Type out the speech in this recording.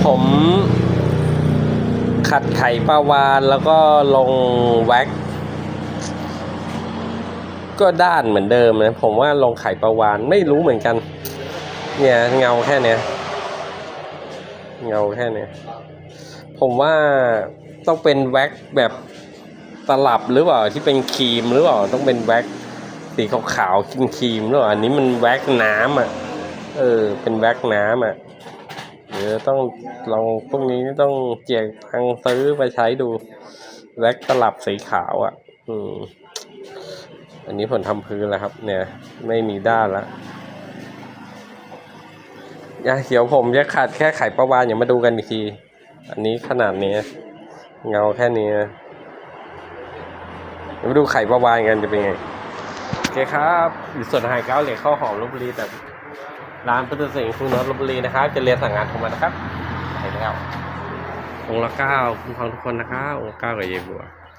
ผมขัดไข่ปลาวาฬแล้วก็ลงแว็กก็ด้านเหมือนเดิมนะผมว่าลงไข่ปลาวาฬไม่รู้เหมือนกันเนี่ยเงาแค่เนี้ยผมว่าต้องเป็นแว็กแบบตลับหรือเปล่าที่เป็นครีมหรือเปล่าต้องเป็นแว็กสีขาวๆครีมหรือเปล่าอันนี้มันแว็กน้ำอ่ะเป็นแว็กน้ำอ่ะเดี๋ยวต้องลองพวกนี้ต้องเจียกทางซื้อไปใช้ดูแว็กตลับสีขาวอ่ะอันนี้ผมทำพื้นแล้วครับเนี่ยไม่มีด้านแล้วเดี๋ยวผมจะขัดแค่ไข่ปลาวาฬอย่ามาดูกันอีกทีอันนี้ขนาดนี้เงาแค่นี้มาดูไข่ปลาวาฬกันจะเป็นไงโอเคครับอยู่ส่วนหายเก้าเหล็กข้าวหอมลพบุรีแต่ร้านพุทธสิงห์คุณนนท์ลพบุรีนะครับจะเรียนสั่งงานโทรมานะครับไปแล้วองค์ละ9คุณฟังทุกคนนะครับองค์ละ9กับเยบัว